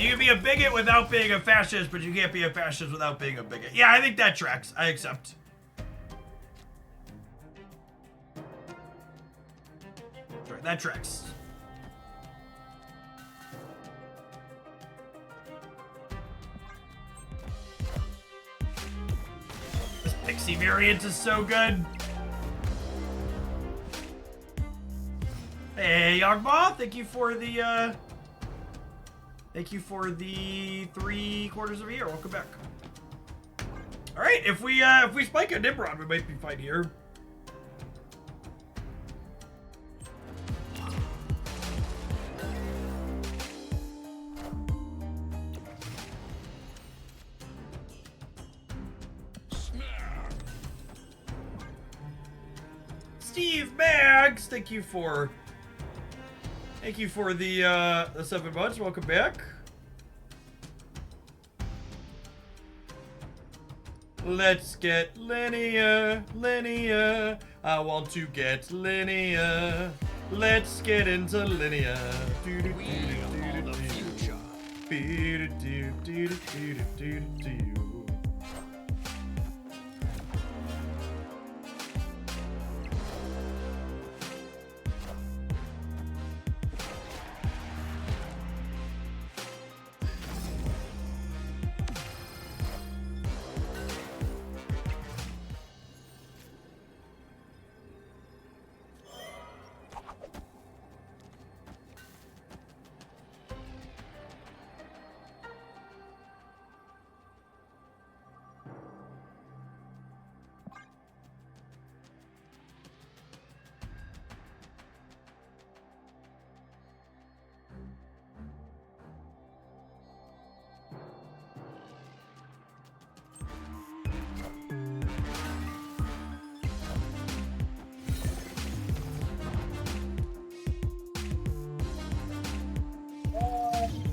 You can be a bigot without being a fascist, but you can't be a fascist without being a bigot. Yeah, I think that tracks. I accept. That tracks. This pixie variant is so good. Hey, Yogma, thank you for the 3 quarters of a year. Welcome back. All right, if we spike a Nimrod, we might be fine here. Steve Mags, thank you for the 7 months. Welcome back. Let's get linear. I want to get linear. Let's get into linear. We are the future.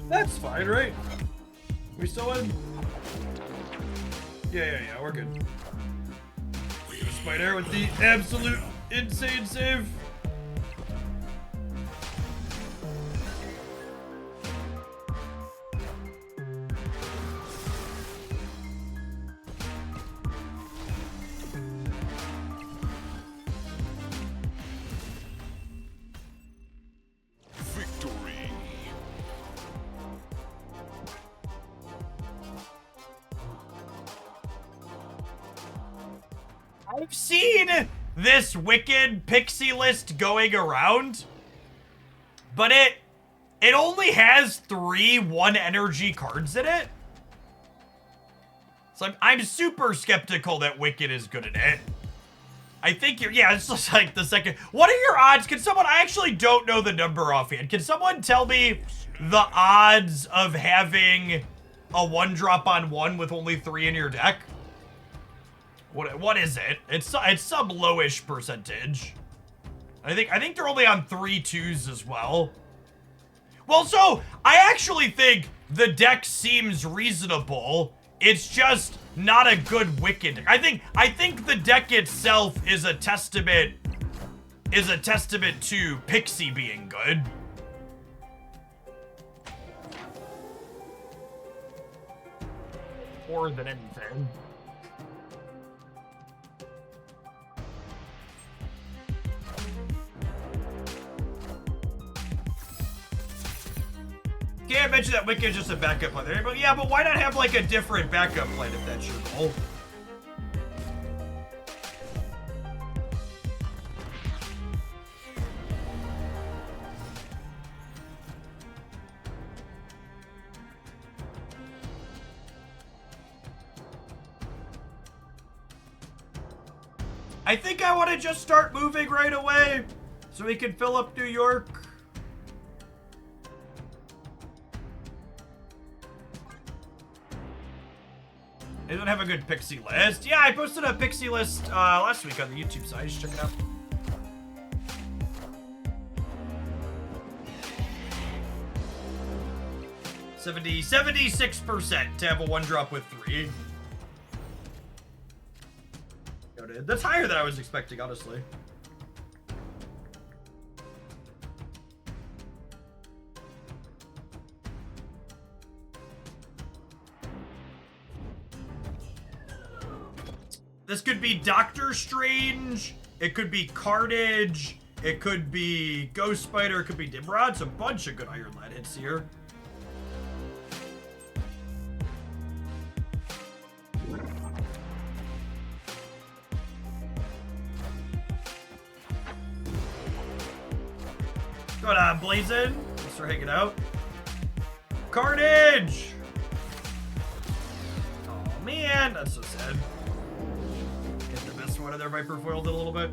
That's fine, right? We still in? Yeah, we're good. Spider with the absolute insane save. I've seen this wicked pixie list going around, but it only has 3 1 energy cards in it. So I'm super skeptical that Wicked is good at it. I think it's just like the second. What are your odds? Can someone, I actually don't know the number offhand. Can someone tell me the odds of having a 1-drop on 1 with only 3 in your deck? What is it? It's some lowish percentage. I think they're only on 3 2s as well. Well, so I actually think the deck seems reasonable. It's just not a good Wicked deck. I think the deck itself is a testament to Pixie being good. More than anything. Can't mention that Wicked's just a backup plan there, but yeah, but why not have like a different backup plan if that's your goal? I think I want to just start moving right away so we can fill up New York. They don't have a good Pixie list. Yeah, I posted a Pixie list last week on the YouTube site. You should check it out. – 76% to have a 1-drop with 3. Noted. That's higher than I was expecting, honestly. This could be Doctor Strange. It could be Carnage. It could be Ghost Spider. It could be Nimrod. It's a bunch of good Iron Lad hits here. Going on, Blazin'. Let's start hanging out. Carnage! Oh man, that's so sad. Get the best one of their Viper foiled it a little bit.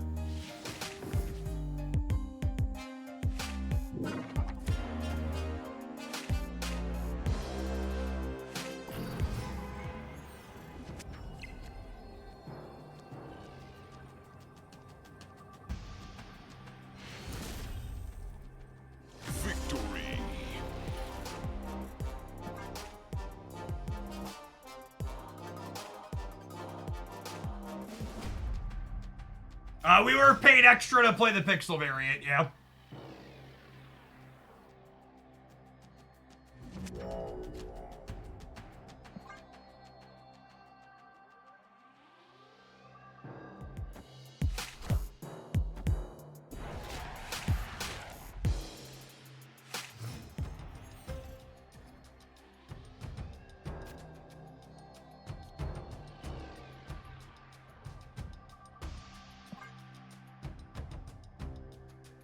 We were paid extra to play the Pixel variant, yeah.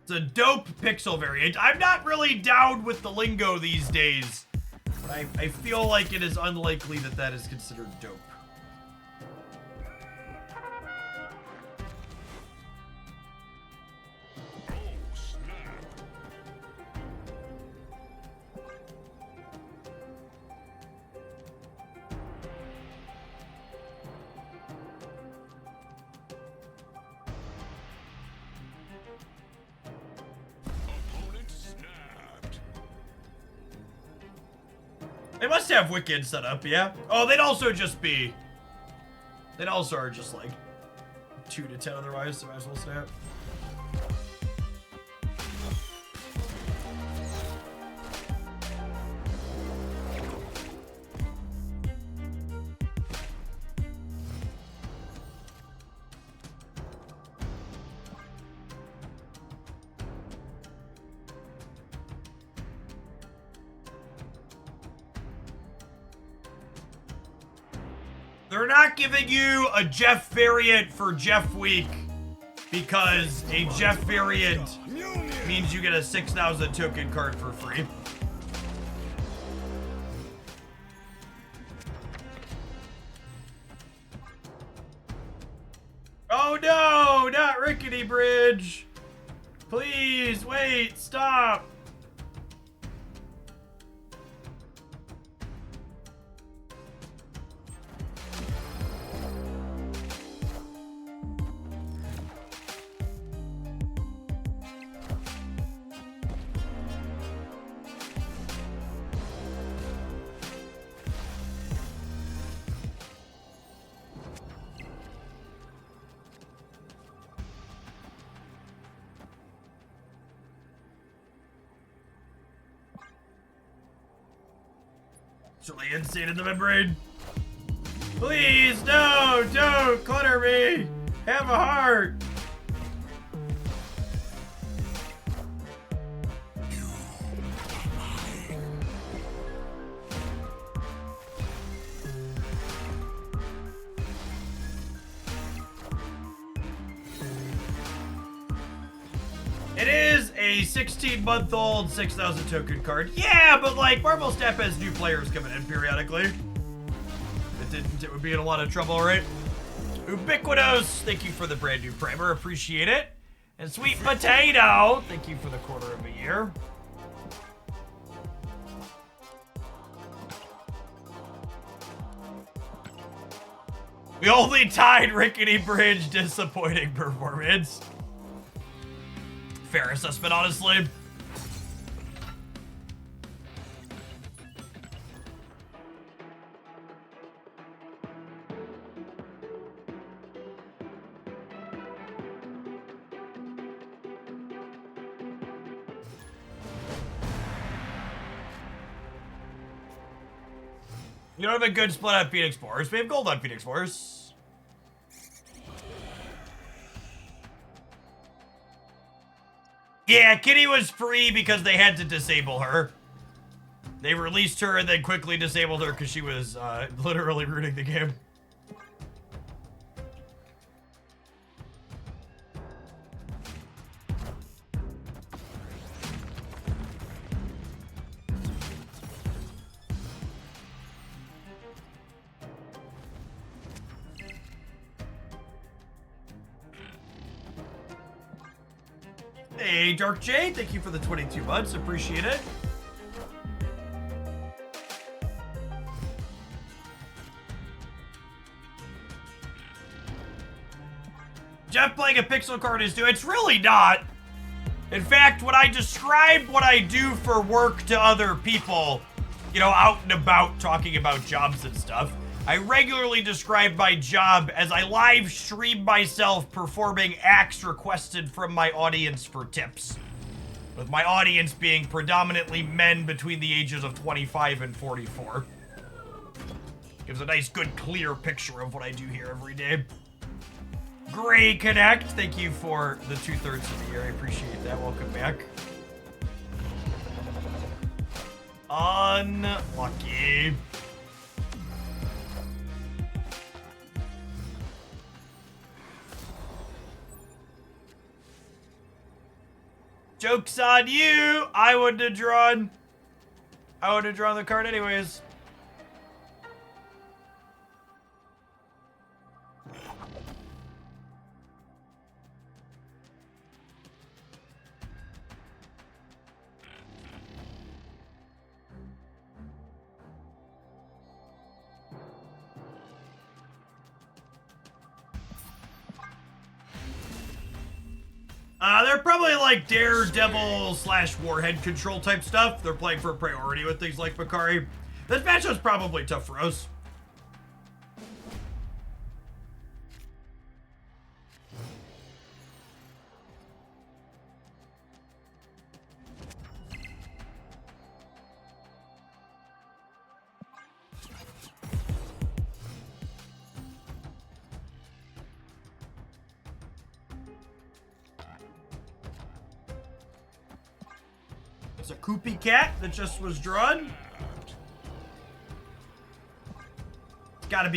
It's a dope Pixel variant. I'm not really down with the lingo these days. I feel like it is unlikely that that is considered dope. They must have Wicked set up, yeah? Oh, they'd also just be... They'd also are just like 2 to 10 otherwise, so might as well snap. They're not giving you a Jeff variant for Jeff Week because a Jeff variant means you get a 6,000 token card for free. Oh no, not Rickety Bridge. Please, wait, stop. It's really insane in the membrane. Please, no, don't clutter me. Have a heart. It is a 16-month-old 6,000 token card. Yeah, but like Marvel Snap has new players coming in periodically. If it didn't, it would be in a lot of trouble, right? Ubiquitous, thank you for the brand new primer, appreciate it. And Sweet Potato, thank you for the quarter of a year. We only tied Rickety Bridge, disappointing performance. Fair assessment, honestly. You don't have a good split on Phoenix Force. We have gold on Phoenix Force. Yeah, Kitty was free because they had to disable her. They released her and then quickly disabled her because she was literally ruining the game. Hey, Dark J, thank you for the 22 months. Appreciate it. Jeff playing a pixel card is it's really not. In fact, when I describe what I do for work to other people, you know, out and about talking about jobs and stuff, I regularly describe my job as I live stream myself performing acts requested from my audience for tips. With my audience being predominantly men between the ages of 25 and 44. Gives a nice, good, clear picture of what I do here every day. Gray Connect, thank you for the 2/3 of the year. I appreciate that. Welcome back. Unlucky. Joke's on you. I wouldn't have drawn the card anyways. They're probably like Daredevil / Warhead control type stuff. They're playing for priority with things like Bakari. This matchup's probably tough for us. It's a Koopy cat that just was drawn. It's gotta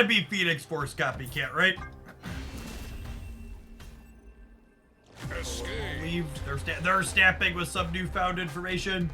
be Phoenix Force copycat, right? Relieved. They're snapping with some newfound information.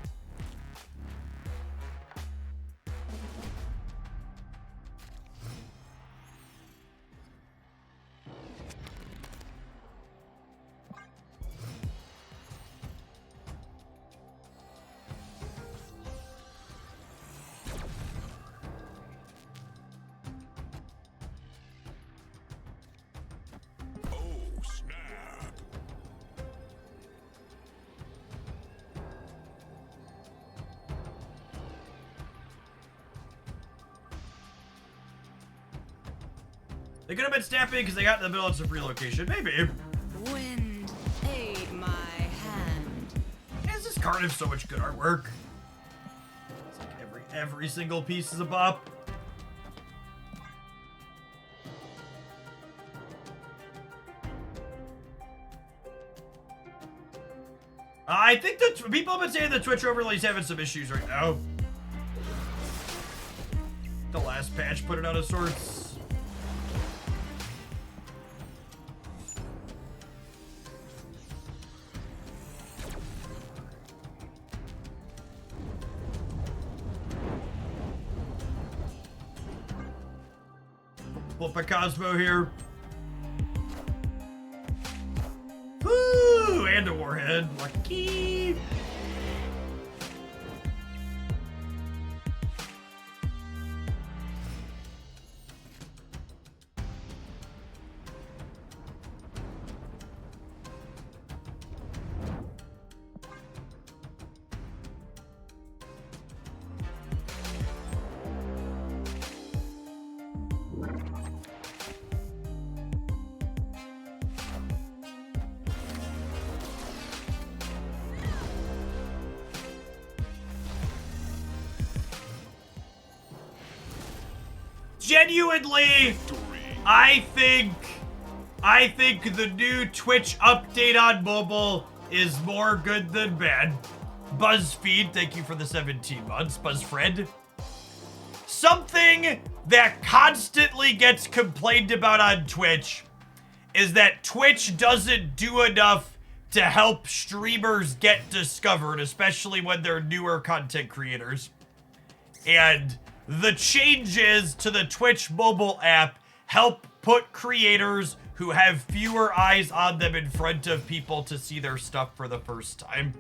They could have been snapping because they got in the middle of some relocation. Maybe. Wind aid my hand. Does this card have so much good artwork? It's like every single piece is a bop. I think that people have been saying the Twitch overlay's having some issues right now. The last patch put it out of sorts. Flip a Cosmo here. Woo! And a Warhead. Lucky. Genuinely, I think the new Twitch update on mobile is more good than bad. BuzzFeed, thank you for the 17 months. BuzzFriend. Something that constantly gets complained about on Twitch is that Twitch doesn't do enough to help streamers get discovered, especially when they're newer content creators. And the changes to the Twitch mobile app help put creators who have fewer eyes on them in front of people to see their stuff for the first time.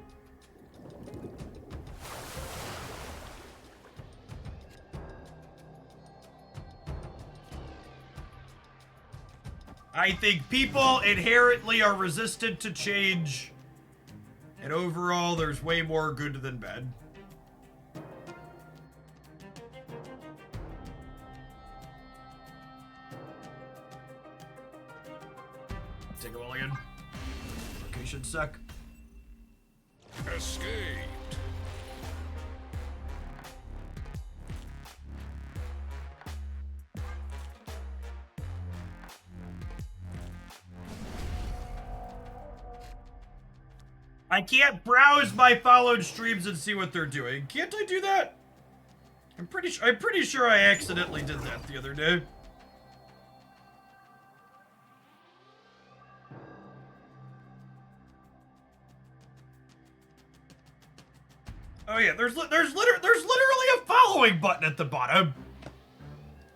I think people inherently are resistant to change, and overall there's way more good than bad. Take a mulligan. Location suck. Escaped. I can't browse my followed streams and see what they're doing. Can't I do that? I'm pretty sure I accidentally did that the other day. Oh yeah, there's literally a following button at the bottom.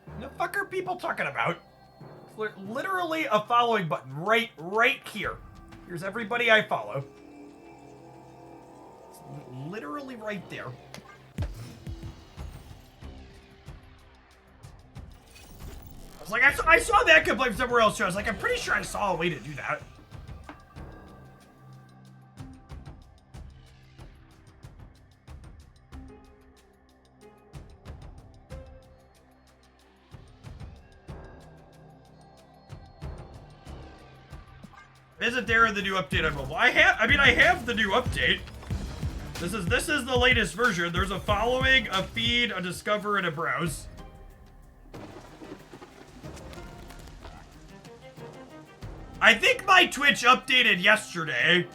What the fuck are people talking about? Literally a following button right here. Here's everybody I follow. It's literally right there. I was like, I saw that complaint somewhere else too. I was like, I'm pretty sure I saw a way to do that. Isn't there in the new update on mobile? I have the new update. This is the latest version. There's a following, a feed, a discover, and a browse. I think my Twitch updated yesterday.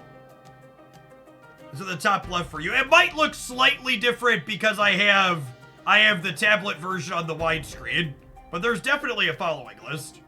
It's at the top left for you. It might look slightly different because I have the tablet version on the widescreen, but there's definitely a following list.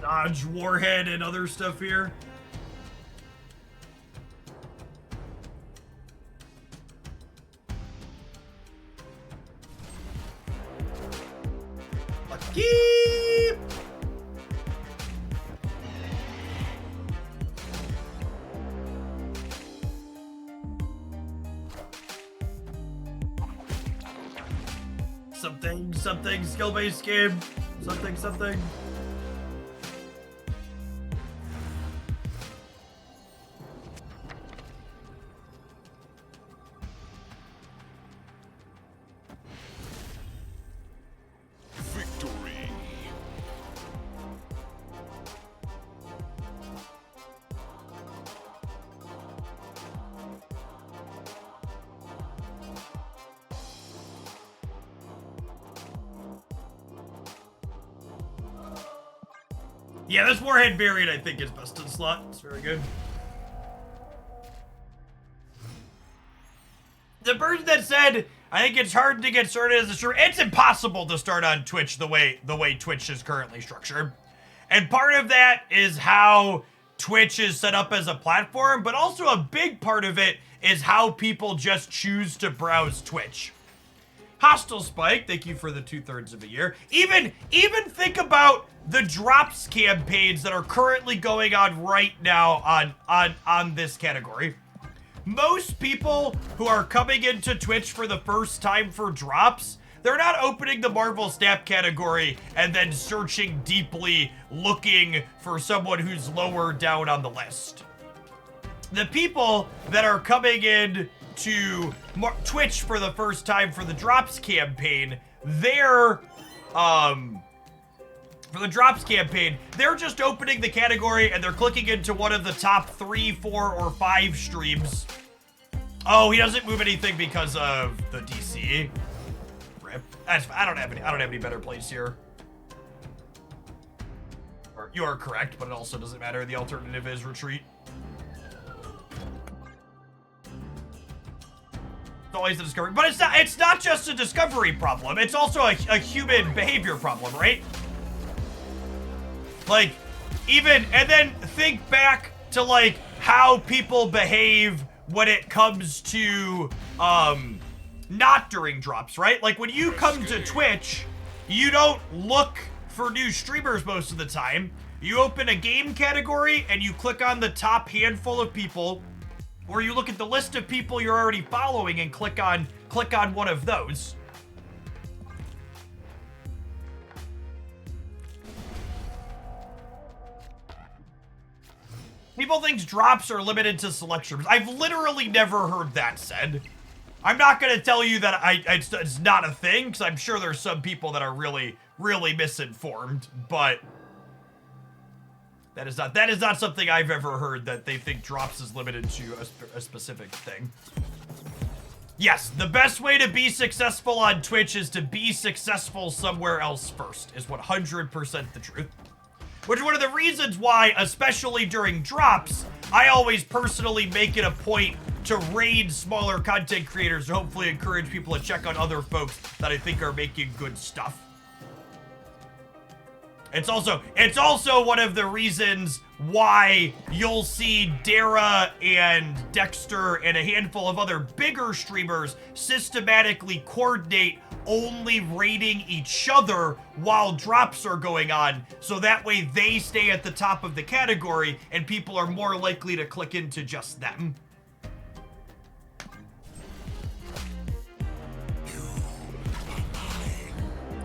Dodge Warhead and other stuff here. Lucky! Something skill-based game. Something. Yeah, this Warhead variant I think is best in slot. It's very good. The person that said, I think it's hard to get started as a streamer. It's impossible to start on Twitch the way Twitch is currently structured. And part of that is how Twitch is set up as a platform, but also a big part of it is how people just choose to browse Twitch. Hostile Spike, thank you for the 2/3 of a year. Even think about the drops campaigns that are currently going on right now on this category. Most people who are coming into Twitch for the first time for drops, they're not opening the Marvel Snap category and then searching deeply, looking for someone who's lower down on the list. The people that are coming in to Twitch for the first time for the drops campaign, they're just opening the category and they're clicking into one of the top 3, 4, or 5 streams. Oh, he doesn't move anything because of the DC. Rip. I don't have any better plays here. You are correct, but it also doesn't matter. The alternative is retreat. Always a discovery, but it's not just a discovery problem, it's also a human behavior problem, right? Like, and then think back to like how people behave when it comes to not during drops, right? Like when you come to Twitch, you don't look for new streamers most of the time. You open a game category and you click on the top handful of people, or you look at the list of people you're already following and click on one of those. People think drops are limited to select streamers. I've literally never heard that said. I'm not gonna tell you that it's not a thing, because I'm sure there's some people that are really, really misinformed, but that is not something I've ever heard, that they think drops is limited to a specific thing. Yes, the best way to be successful on Twitch is to be successful somewhere else first, is 100% the truth. Which is one of the reasons why, especially during drops, I always personally make it a point to raid smaller content creators to hopefully encourage people to check out other folks that I think are making good stuff. It's also one of the reasons why you'll see Dara and Dexter and a handful of other bigger streamers systematically coordinate only raiding each other while drops are going on, so that way they stay at the top of the category and people are more likely to click into just them.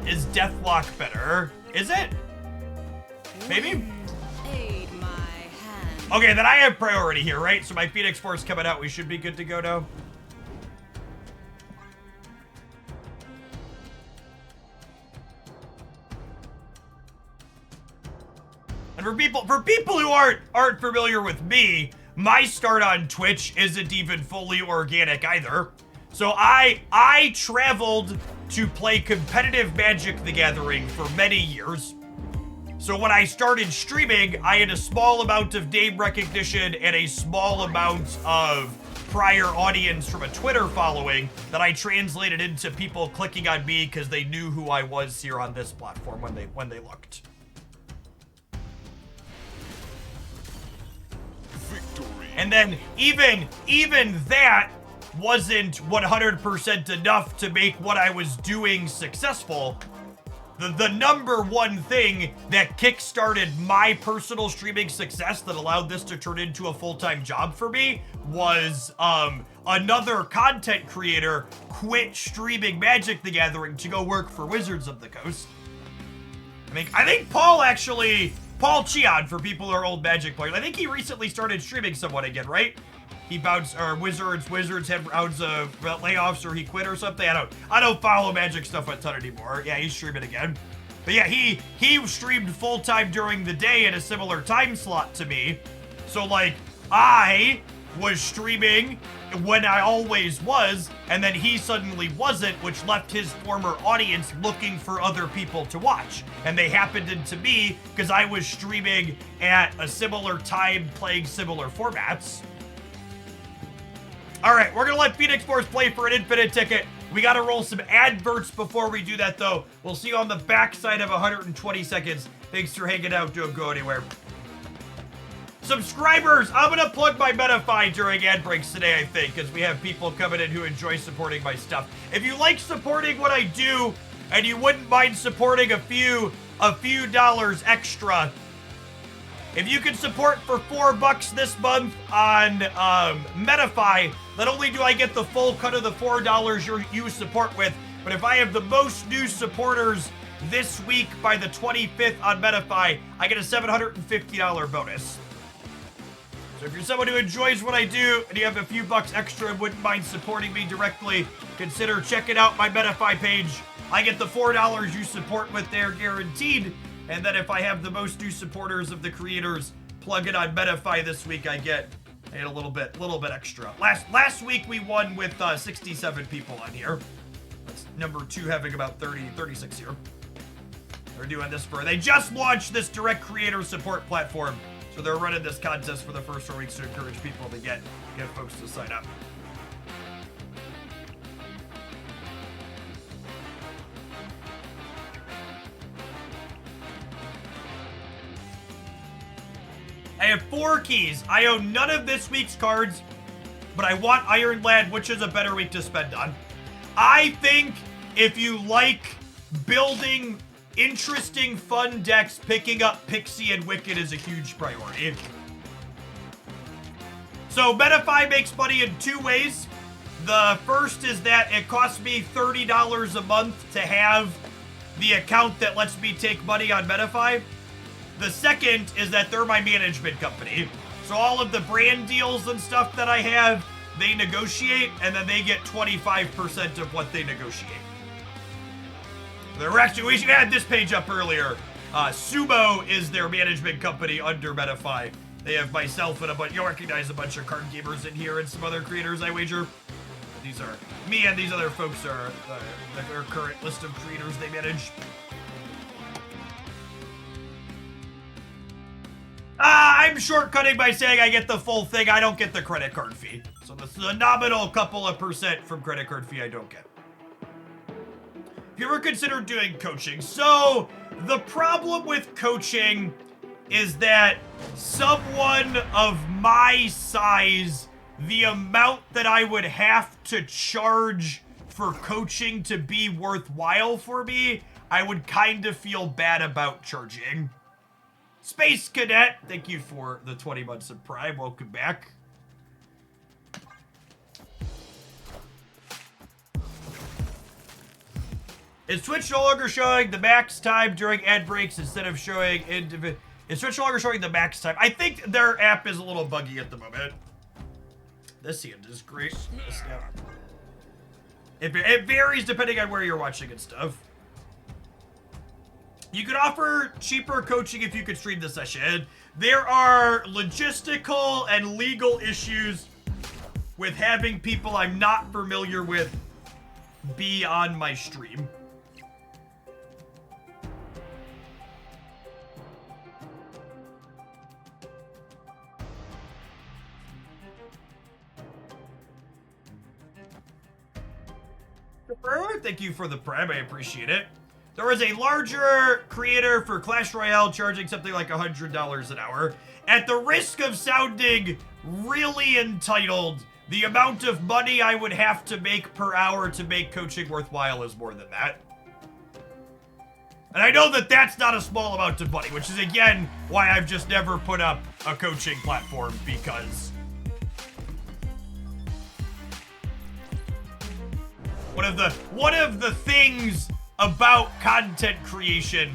Is Deathlock better? Is it? Maybe? Aid my hand. Okay, then I have priority here, right? So my Phoenix Force coming out, we should be good to go now. And for people who aren't familiar with me, my start on Twitch isn't even fully organic either. So I traveled to play competitive Magic the Gathering for many years. So when I started streaming, I had a small amount of name recognition and a small amount of prior audience from a Twitter following that I translated into people clicking on me because they knew who I was here on this platform when they looked. Victory. And then even that wasn't 100% enough to make what I was doing successful. The number one thing that kickstarted my personal streaming success that allowed this to turn into a full-time job for me was another content creator quit streaming Magic the Gathering to go work for Wizards of the Coast. I think Paul Cheon, for people who are old Magic players, I think he recently started streaming somewhat again, right? He bounced, or Wizards had rounds of layoffs, or he quit or something. I don't follow Magic stuff a ton anymore. Yeah, he's streaming again. But yeah, he streamed full-time during the day at a similar time slot to me. So like, I was streaming when I always was, and then he suddenly wasn't, which left his former audience looking for other people to watch. And they happened into me because I was streaming at a similar time playing similar formats. All right, we're gonna let Phoenix Force play for an infinite ticket. We gotta roll some adverts before we do that, though. We'll see you on the backside of 120 seconds. Thanks for hanging out. Don't go anywhere. Subscribers, I'm gonna plug my metafy during ad breaks today, I think, because we have people coming in who enjoy supporting my stuff. If you like supporting what I do, and you wouldn't mind supporting a few dollars extra, if you can support for $4 this month on metafy, not only do I get the full cut of the $4 you support with, but if I have the most new supporters this week by the 25th on metafy, I get a $750 bonus. So if you're someone who enjoys what I do and you have a few bucks extra and wouldn't mind supporting me directly, consider checking out my metafy page. I get the $4 you support with there guaranteed. And then if I have the most new supporters of the creators plug it on metafy this week, I get a little bit extra. Last week we won with 67 people on here. That's number 2 having about 36 here. They're doing this they just launched this direct creator support platform. So they're running this contest for the first 4 weeks to encourage people to get folks to sign up. I have 4 keys. I own none of this week's cards, but I want Iron Lad, which is a better week to spend on. I think if you like building interesting, fun decks, picking up Pixie and Wicked is a huge priority. So metafy makes money in 2 ways. The first is that it costs me $30 a month to have the account that lets me take money on metafy. The second is that they're my management company. So all of the brand deals and stuff that I have, they negotiate, and then they get 25% of what they negotiate. We had this page up earlier. Sumo is their management company under metafy. They have myself and you'll recognize a bunch of card gamers in here and some other creators, I wager. These are, me and these other folks are their current list of creators they manage. I'm shortcutting by saying I get the full thing. I don't get the credit card fee. So this is a nominal couple of % from credit card fee I don't get. Have you ever considered doing coaching? So the problem with coaching is that someone of my size, the amount that I would have to charge for coaching to be worthwhile for me, I would kind of feel bad about charging. Space Cadet, thank you for the 20 months of Prime. Welcome back. Is Twitch no longer showing the max time during ad breaks instead of showing Is Twitch no longer showing the max time? I think their app is a little buggy at the moment. This hand is great. It varies depending on where you're watching and stuff. You could offer cheaper coaching if you could stream the session. There are logistical and legal issues with having people I'm not familiar with be on my stream. Thank you for the Prime, I appreciate it. There is a larger creator for Clash Royale charging something like $100 an hour. At the risk of sounding really entitled, the amount of money I would have to make per hour to make coaching worthwhile is more than that. And I know that that's not a small amount of money, which is again why I've just never put up a coaching platform, because one of the things about content creation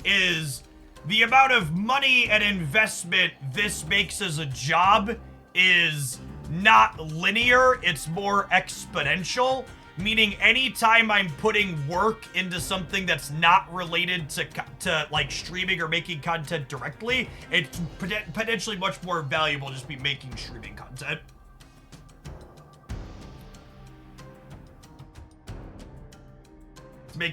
is the amount of money and investment this makes as a job is not linear, it's more exponential, meaning anytime I'm putting work into something that's not related to like streaming or making content directly, it's potentially much more valuable just be making streaming content.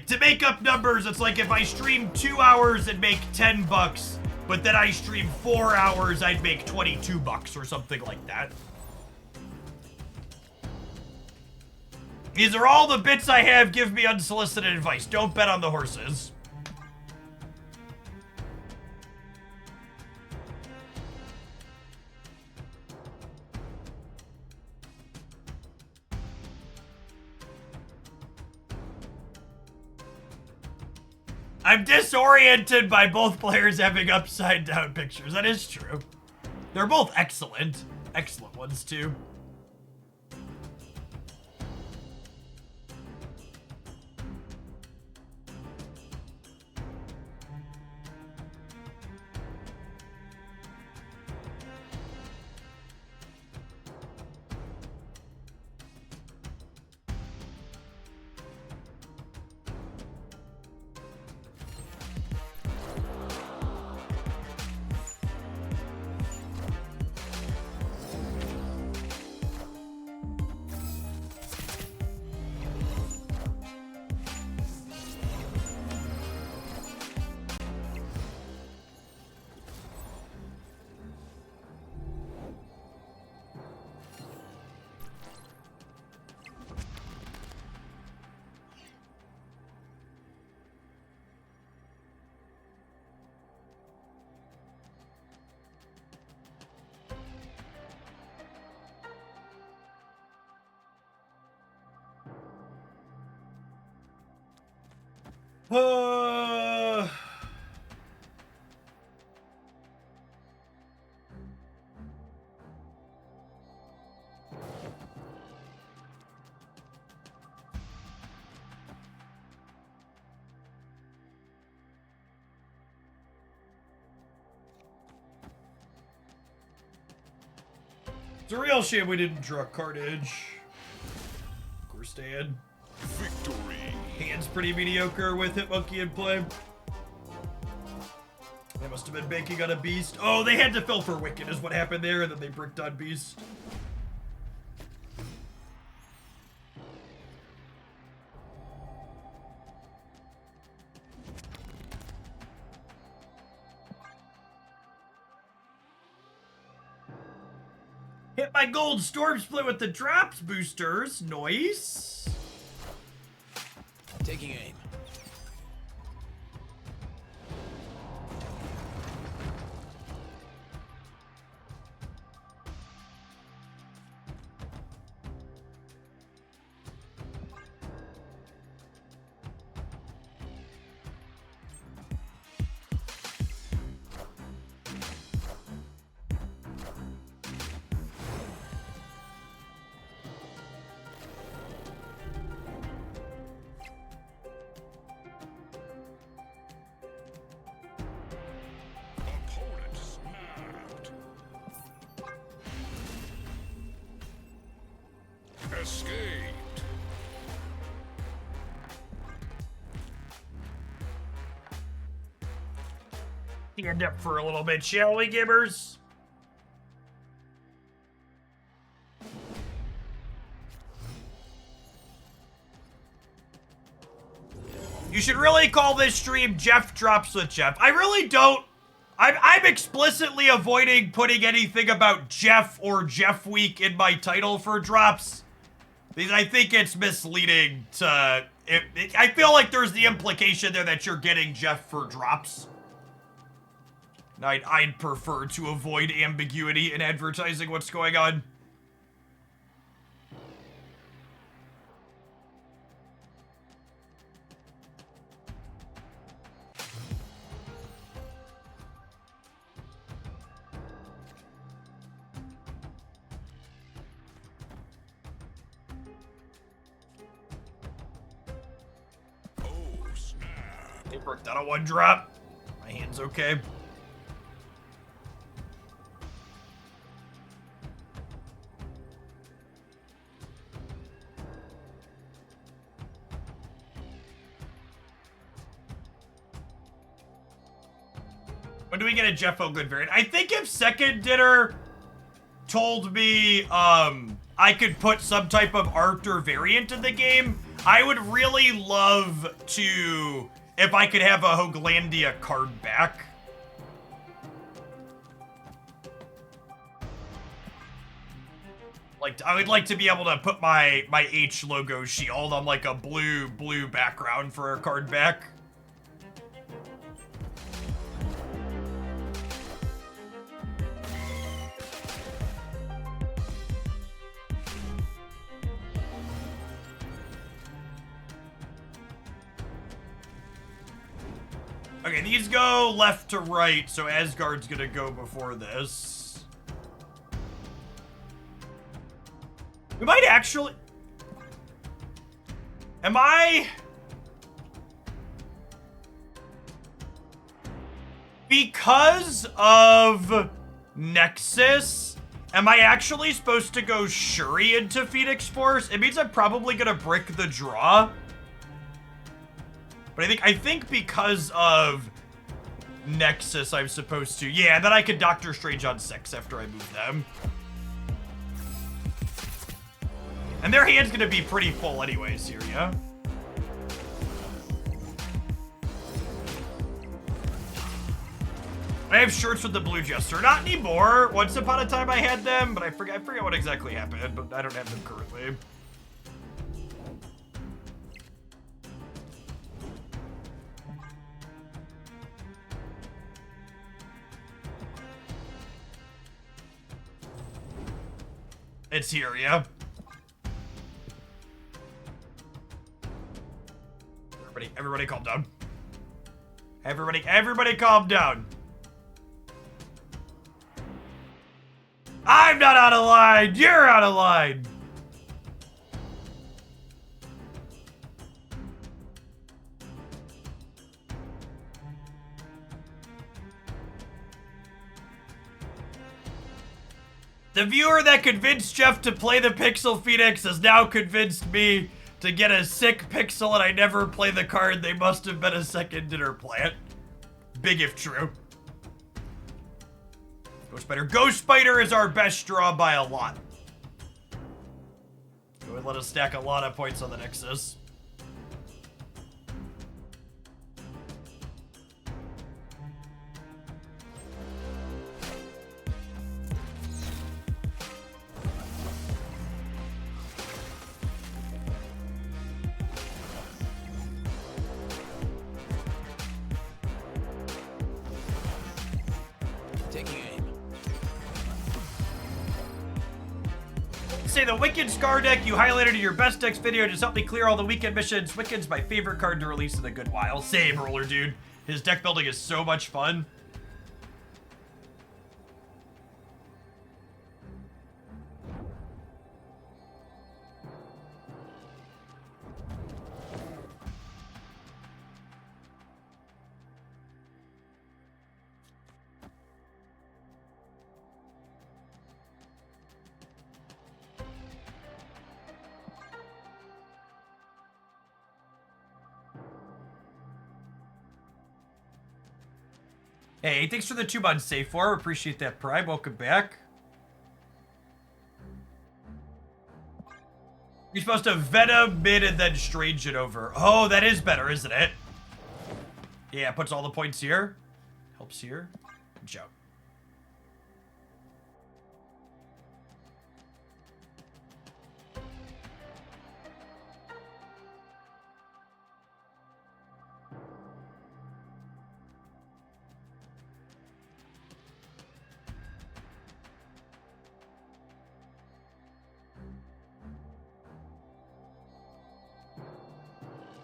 To make up numbers, it's like if I stream 2 hours and make $10, but then I stream 4 hours, I'd make $22 or something like that. These are all the bits I have. Give me unsolicited advice. Don't bet on the horses. I'm disoriented by both players having upside down pictures. That is true. They're both excellent. Excellent ones, too. It's a real shame we didn't draw Carnage. Of course, Dan. Victory. Hand's pretty mediocre with Hitmonkey in play. They must have been banking on a Beast. Oh, they had to fill for Wicked is what happened there, and then they bricked on Beast. Hit my gold storm split with the drops boosters. Nice. Taking aim. Opponent snapped. Escaped. Stand up for a little bit, shall we, Gibbers? You should really call this stream Jeff Drops with Jeff. I really don't. I'm explicitly avoiding putting anything about Jeff or Jeff Week in my title for drops. Because I think it's misleading to... I feel like there's the implication there that you're getting Jeff for drops. I'd prefer to avoid ambiguity in advertising what's going on. Oh, snap. They worked out a one drop. My hand's okay. When do we get a Jeff O'Good variant? I think if Second Dinner told me I could put some type of art or variant in the game, I would really love to, if I could have a Hoaglandia card back. Like, I would like to be able to put my H logo shield on like a blue background for a card back. Okay, these go left to right, so Asgard's gonna go before this. We might actually... Am I... Because of Nexus, am I actually supposed to go Shuri into Phoenix Force? It means I'm probably gonna brick the draw. But I think because of Nexus, I'm supposed to. Yeah, and then I could Doctor Strange on 6 after I move them. And their hand's gonna be pretty full anyways here, yeah? I have shirts with the Blue Jester. Not anymore. Once upon a time I had them, but I forget what exactly happened, but I don't have them currently. It's here, yeah. Everybody calm down. Everybody calm down. I'm not out of line. You're out of line. The viewer that convinced Jeff to play the Pixel Phoenix has now convinced me to get a sick pixel and I never play the card. They must have been a second dinner plant. Big if true. Ghost Spider. Ghost Spider is our best draw by a lot. Go ahead and let us stack a lot of points on the Nexus. Say the Wicked Scar deck you highlighted in your best decks video just helped me clear all the weekend missions. Wicked's my favorite card to release in a good while. Same, Roller Dude. His deck building is so much fun. Hey, thanks for the 2 months, Safe for. Appreciate that, Prime. Welcome back. You're supposed to Venom mid and then Strange it over. Oh, that is better, isn't it? Yeah, puts all the points here. Helps here. Good job.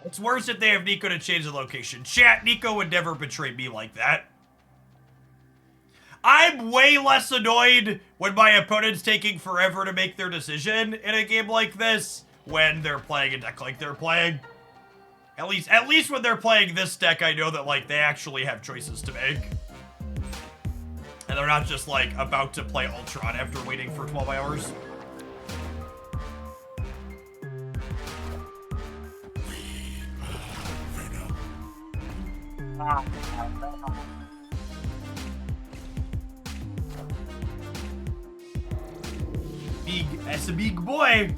It's worse if they have Nico to change the location. Chat, Nico would never betray me like that. I'm way less annoyed when my opponent's taking forever to make their decision in a game like this when they're playing a deck like they're playing. At least when they're playing this deck, I know that, like, they actually have choices to make. And they're not just, like, about to play Ultron after waiting for 12 hours. That's a big boy.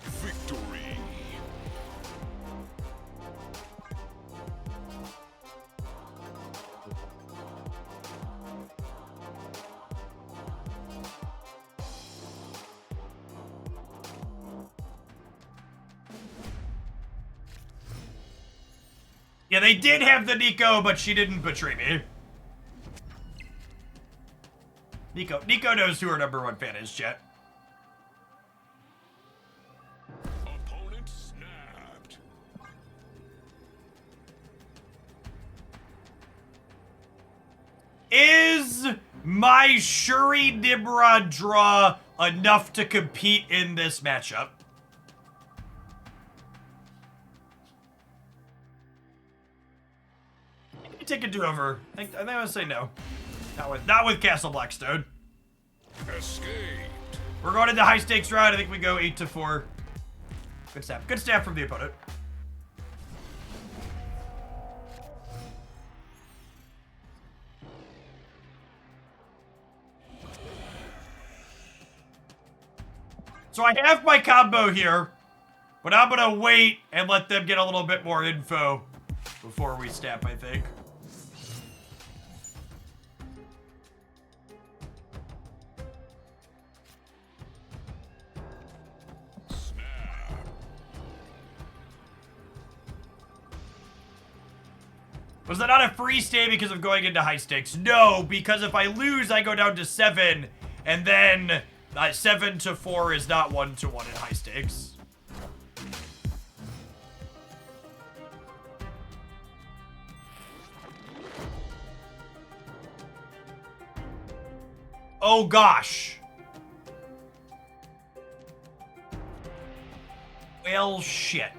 Victory. Yeah, they did have the Nico, but she didn't betray me. Nico knows who her #1 fan is, chat. Opponent snapped. Is my Shuri Nimrod draw enough to compete in this matchup? Take a do-over. I think I would say no. Not with Castle Blackstone. Escaped. We're going into high stakes round. I think we go 8-4. Good stab. Good stab from the opponent. So I have my combo here, but I'm gonna wait and let them get a little bit more info before we snap, I think. Was that not a free stay because of going into high stakes? No, because if I lose, I go down to 7, and then 7-4 is not 1-1 in high stakes. Oh gosh. Well, shit.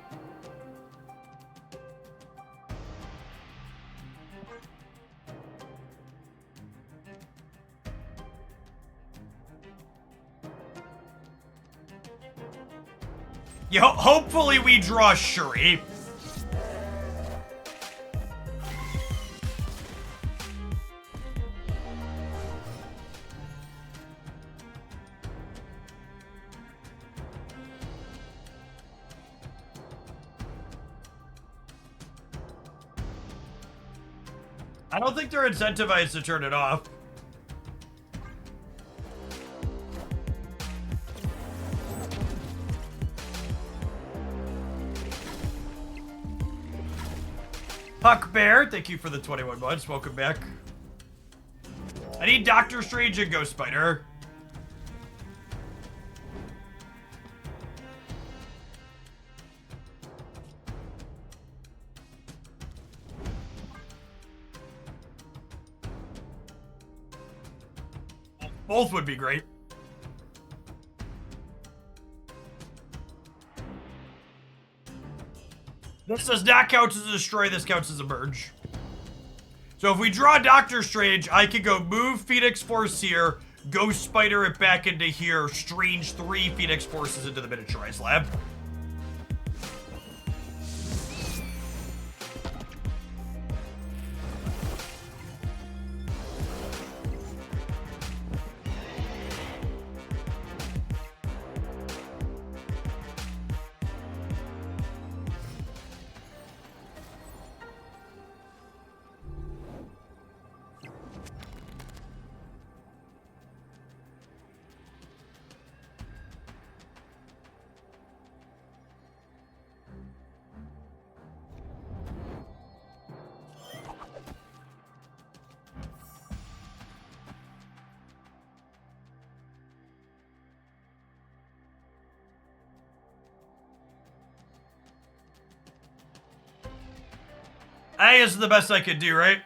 Yeah, hopefully we draw Shuri. I don't think they're incentivized to turn it off. Huck Bear, thank you for the 21 months. Welcome back. I need Doctor Strange and Ghost Spider. Both would be great. This does not count as a destroy, this counts as a merge. So if we draw Doctor Strange, I could go move Phoenix Force here, Ghost Spider it back into here, Strange 3 Phoenix Forces into the miniaturized lab. I guess it's the best I could do, right?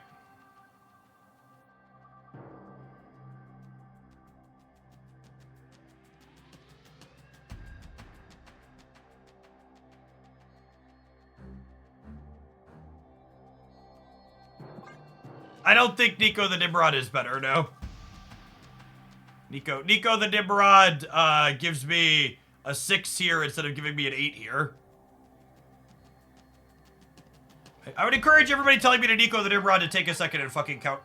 I don't think Nico the Nimrod is better, no. Nico the Nimrod gives me a 6 here instead of giving me an 8 here. I would encourage everybody telling me to Nico the Nimrod to take a second and fucking count.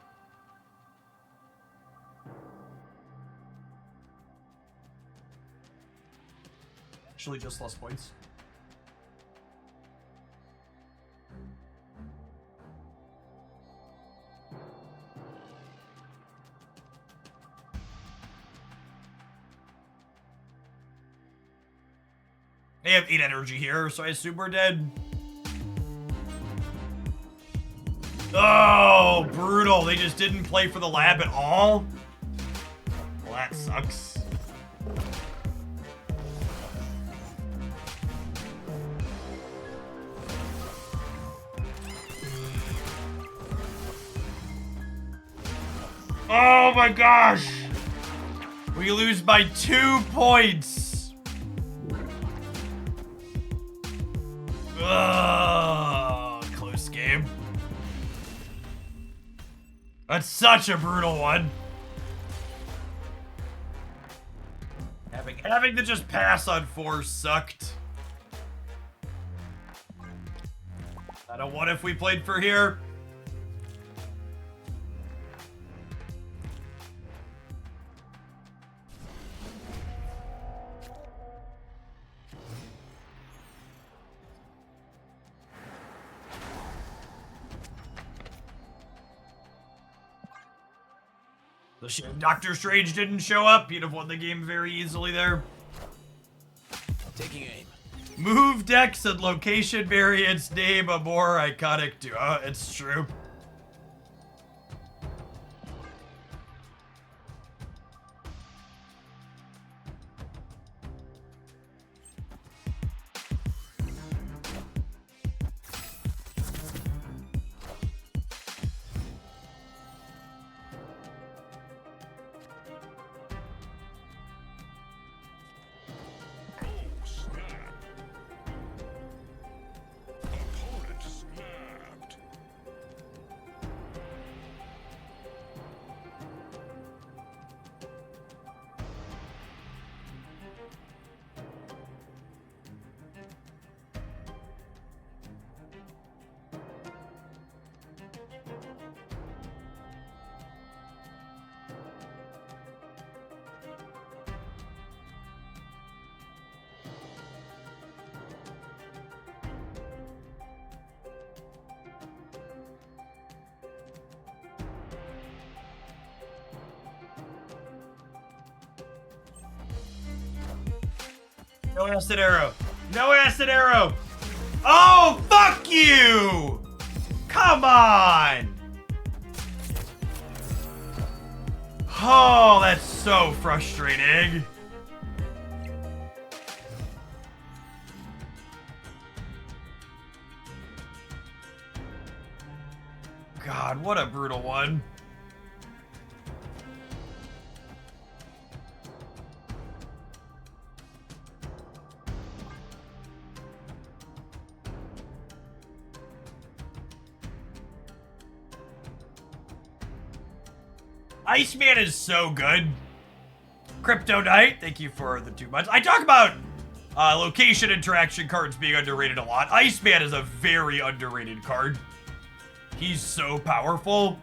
Actually, just less points. They have 8 energy here, so I assume we're dead. Oh, brutal. They just didn't play for the lab at all? Well, that sucks. Oh my gosh! We lose by 2 points. Ugh, close game. That's such a brutal one. Having to just pass on 4 sucked. I don't what if we played for here. The shame Doctor Strange didn't show up. He'd have won the game very easily there. Taking aim. Move decks and location variants name a more iconic duo. It's true. Oh, snap. Opponent snapped. No acid arrow. No acid arrow. Oh, fuck you! Come on! Oh, that's so frustrating. God, what a brutal one. Iceman is so good. Crypto Knight, thank you for the 2 months. I talk about location interaction cards being underrated a lot. Iceman is a very underrated card. He's so powerful.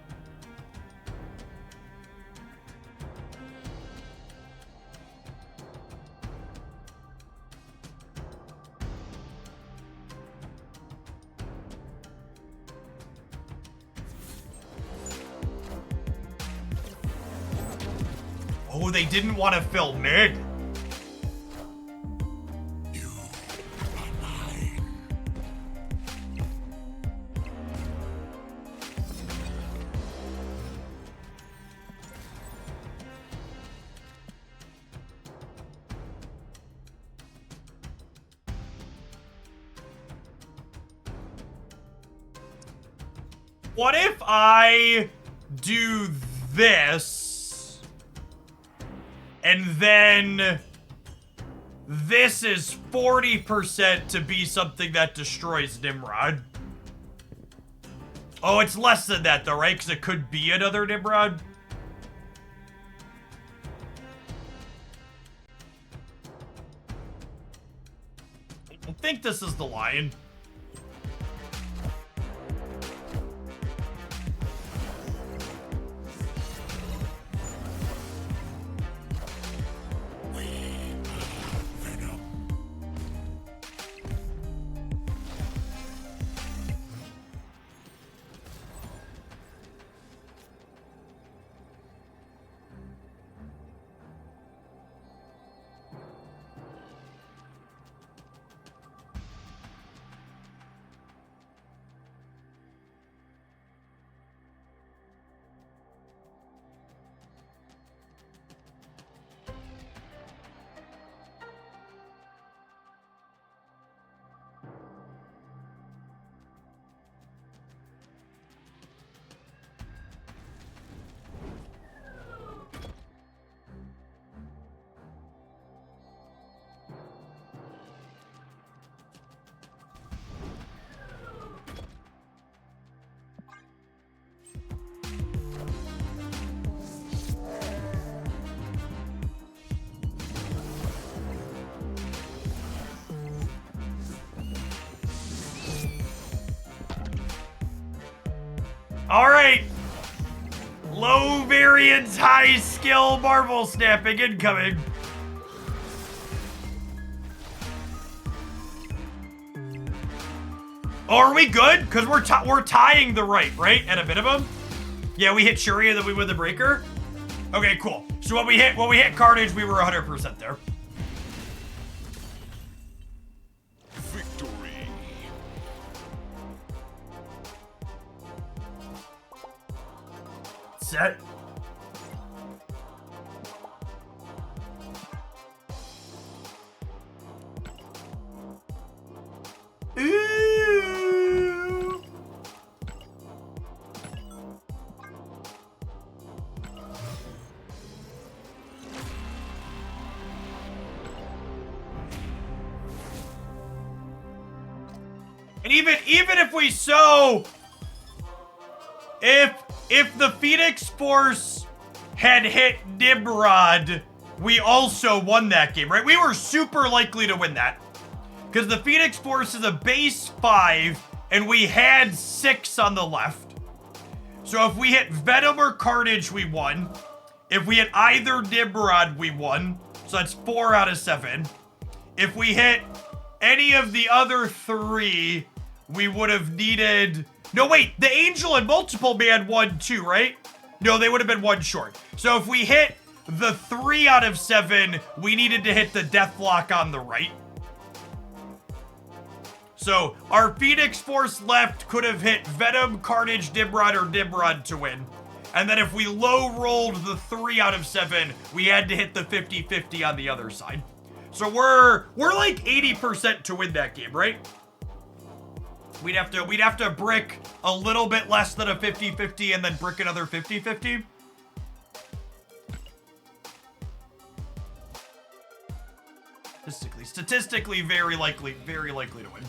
Oh, they didn't want to fill mid. You are mine. What if I do this, and then this is 40% to be something that destroys Nimrod? Oh, it's less than that though, right? Because it could be another Nimrod. I think this is the lion. All right. Low variance, high skill marvel snapping incoming. Oh, are we good? Because we're tying the right? At a minimum? Yeah, we hit Shuri and then we win the breaker? Okay, cool. So when we hit Carnage, we were 100% there. Victory. Set. Ooh. And even if we if the Phoenix Force had hit Nimrod, we also won that game, right? We were super likely to win that. Because the Phoenix Force is a base 5, and we had 6 on the left. So if we hit Venom or Carnage, we won. If we hit either Nimrod, we won. So that's 4 out of 7. If we hit any of the other 3, we would have needed... No, wait, the Angel and Multiple Man won too, right? No, they would have been 1 short. So if we hit the 3 out of 7, we needed to hit the Deathlock on the right. So our Phoenix Force left could have hit Venom, Carnage, Nimrod, or Nimrod to win. And then if we low rolled the 3 out of 7, we had to hit the 50-50 on the other side. So we're like 80% to win that game, right? We'd have to brick a little bit less than a 50-50 and then brick another 50-50. Statistically very likely to win.